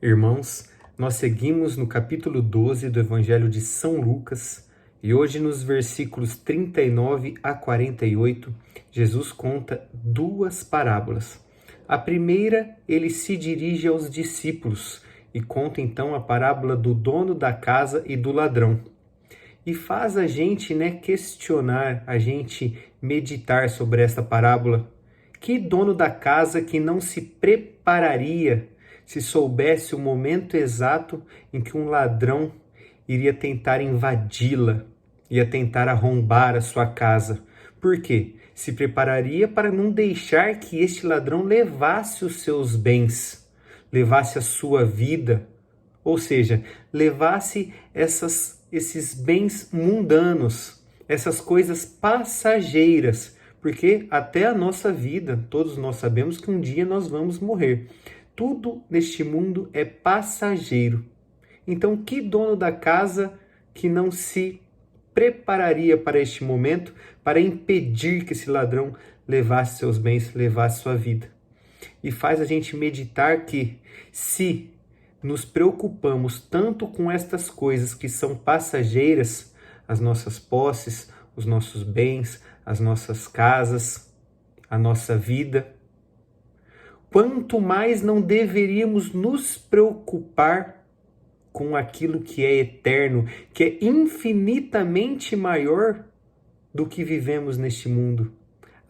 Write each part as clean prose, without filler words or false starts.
Irmãos, nós seguimos no capítulo 12 do Evangelho de São Lucas e hoje nos versículos 39 a 48, Jesus conta duas parábolas. A primeira, ele se dirige aos discípulos e conta então a parábola do dono da casa e do ladrão. E faz a gente questionar, a gente meditar sobre esta parábola. Que dono da casa que não se prepararia se soubesse o momento exato em que um ladrão iria tentar invadi-la, ia tentar arrombar a sua casa? Por quê? Se prepararia para não deixar que este ladrão levasse os seus bens, levasse a sua vida, ou seja, levasse esses bens mundanos, essas coisas passageiras, porque até a nossa vida, todos nós sabemos que um dia nós vamos morrer. Tudo neste mundo é passageiro. Então, que dono da casa que não se prepararia para este momento, para impedir que esse ladrão levasse seus bens, levasse sua vida? E faz a gente meditar que, se nos preocupamos tanto com estas coisas que são passageiras, as nossas posses, os nossos bens, as nossas casas, a nossa vida, quanto mais não deveríamos nos preocupar com aquilo que é eterno, que é infinitamente maior do que vivemos neste mundo,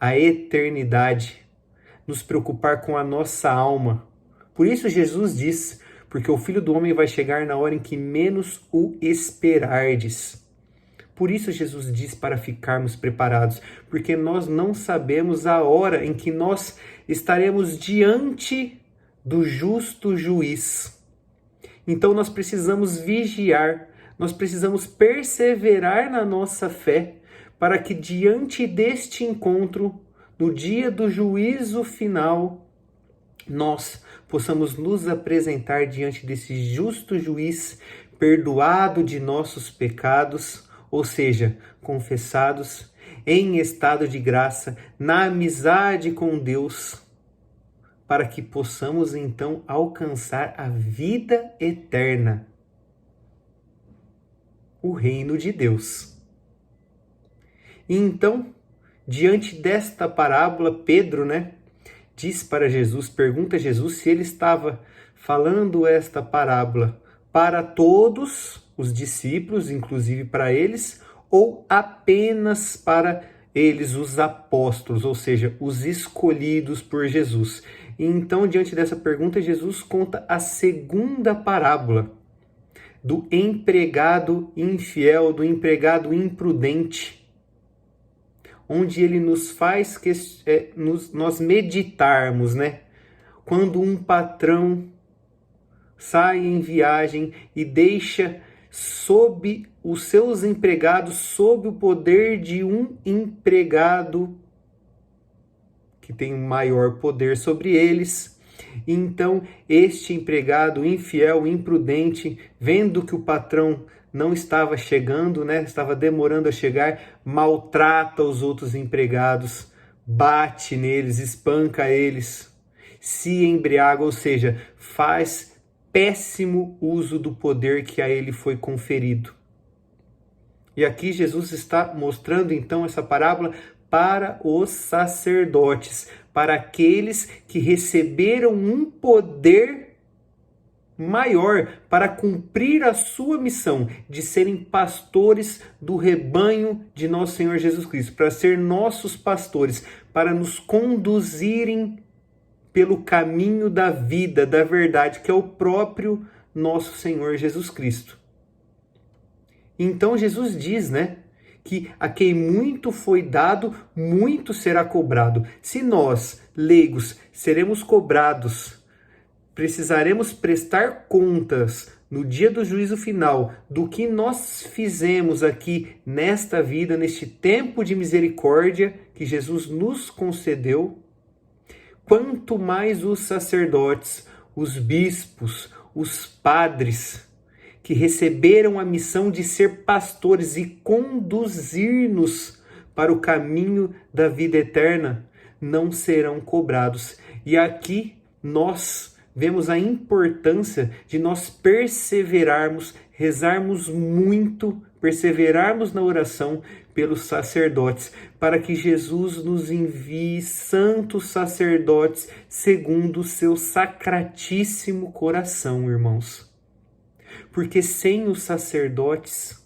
a eternidade, nos preocupar com a nossa alma. Por isso Jesus diz: porque o Filho do Homem vai chegar na hora em que menos o esperardes. Por isso Jesus diz para ficarmos preparados, porque nós não sabemos a hora em que nós estaremos diante do justo juiz. Então nós precisamos vigiar, nós precisamos perseverar na nossa fé, para que diante deste encontro, no dia do juízo final, nós possamos nos apresentar diante desse justo juiz, perdoado de nossos pecados, ou seja, confessados, em estado de graça, na amizade com Deus, para que possamos então alcançar a vida eterna, o reino de Deus. E então, diante desta parábola, Pedro, diz para Jesus, pergunta a Jesus se ele estava falando esta parábola para todos os discípulos, inclusive para eles, ou apenas para eles, os apóstolos, ou seja, os escolhidos por Jesus. E então, diante dessa pergunta, Jesus conta a segunda parábola do empregado infiel, do empregado imprudente, onde ele nos faz nós meditarmos, quando um patrão sai em viagem e deixa sob os seus empregados, sob o poder de um empregado que tem maior poder sobre eles. Então, este empregado infiel, imprudente, vendo que o patrão não estava chegando, estava demorando a chegar, maltrata os outros empregados, bate neles, espanca eles, se embriaga, ou seja, faz péssimo uso do poder que a ele foi conferido. E aqui Jesus está mostrando então essa parábola para os sacerdotes, para aqueles que receberam um poder maior para cumprir a sua missão de serem pastores do rebanho de nosso Senhor Jesus Cristo, para ser nossos pastores, para nos conduzirem pelo caminho da vida, da verdade, que é o próprio nosso Senhor Jesus Cristo. Então Jesus diz, que a quem muito foi dado, muito será cobrado. Se nós, leigos, seremos cobrados, precisaremos prestar contas no dia do juízo final do que nós fizemos aqui nesta vida, neste tempo de misericórdia que Jesus nos concedeu, quanto mais os sacerdotes, os bispos, os padres, que receberam a missão de ser pastores e conduzir-nos para o caminho da vida eterna, não serão cobrados. E aqui nós vemos a importância de nós perseverarmos, rezarmos muito, perseverarmos na oração pelos sacerdotes, para que Jesus nos envie santos sacerdotes segundo o seu sacratíssimo coração, irmãos. Porque sem os sacerdotes,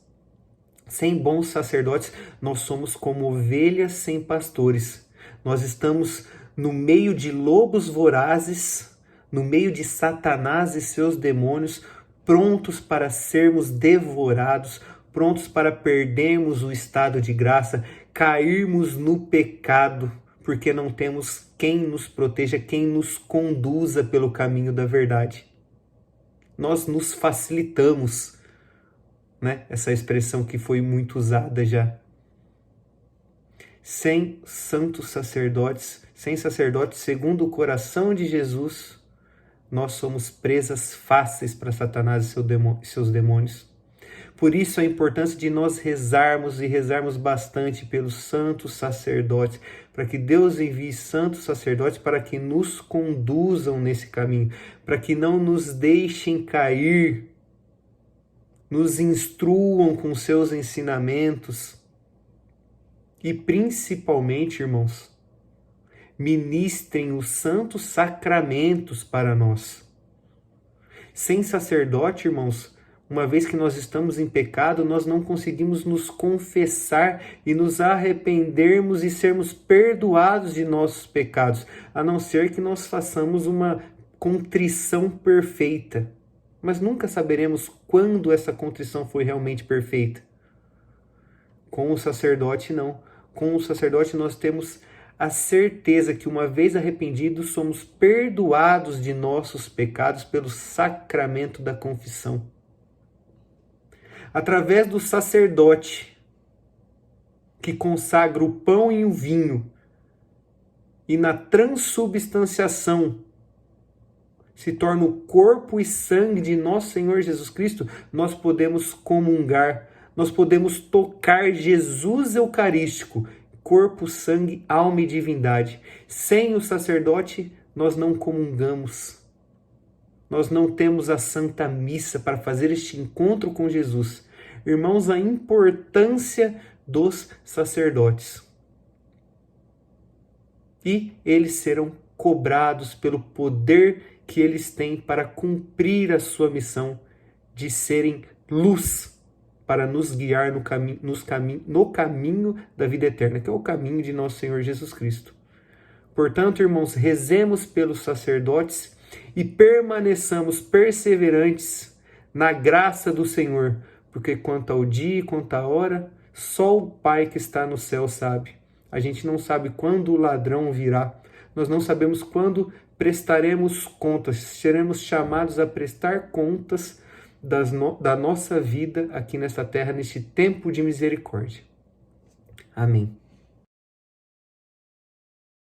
sem bons sacerdotes, nós somos como ovelhas sem pastores. Nós estamos no meio de lobos vorazes, no meio de Satanás e seus demônios, prontos para sermos devorados, prontos para perdermos o estado de graça, cairmos no pecado, porque não temos quem nos proteja, quem nos conduza pelo caminho da verdade. Nós nos facilitamos, né? Essa expressão que foi muito usada já. Sem santos sacerdotes, sem sacerdotes segundo o coração de Jesus, nós somos presas fáceis para Satanás e seus demônios. Por isso a importância de nós rezarmos e rezarmos bastante pelos santos sacerdotes, para que Deus envie santos sacerdotes para que nos conduzam nesse caminho, para que não nos deixem cair, nos instruam com seus ensinamentos e principalmente, irmãos, ministrem os santos sacramentos para nós. Sem sacerdote, irmãos, uma vez que nós estamos em pecado, nós não conseguimos nos confessar e nos arrependermos e sermos perdoados de nossos pecados, a não ser que nós façamos uma contrição perfeita. Mas nunca saberemos quando essa contrição foi realmente perfeita. Com o sacerdote, não. Com o sacerdote nós temos a certeza que uma vez arrependidos somos perdoados de nossos pecados pelo sacramento da confissão. Através do sacerdote que consagra o pão e o vinho e na transubstanciação se torna o corpo e sangue de nosso Senhor Jesus Cristo, nós podemos comungar, nós podemos tocar Jesus Eucarístico, corpo, sangue, alma e divindade. Sem o sacerdote, nós não comungamos. Nós não temos a Santa Missa para fazer este encontro com Jesus. Irmãos, a importância dos sacerdotes. E eles serão cobrados pelo poder que eles têm para cumprir a sua missão de serem luz para nos guiar no caminho da vida eterna, que é o caminho de nosso Senhor Jesus Cristo. Portanto, irmãos, rezemos pelos sacerdotes e permaneçamos perseverantes na graça do Senhor, porque quanto ao dia e quanto à hora, só o Pai que está no céu sabe. A gente não sabe quando o ladrão virá, nós não sabemos quando prestaremos contas, seremos chamados a prestar contas da nossa vida aqui nesta terra, neste tempo de misericórdia. Amém.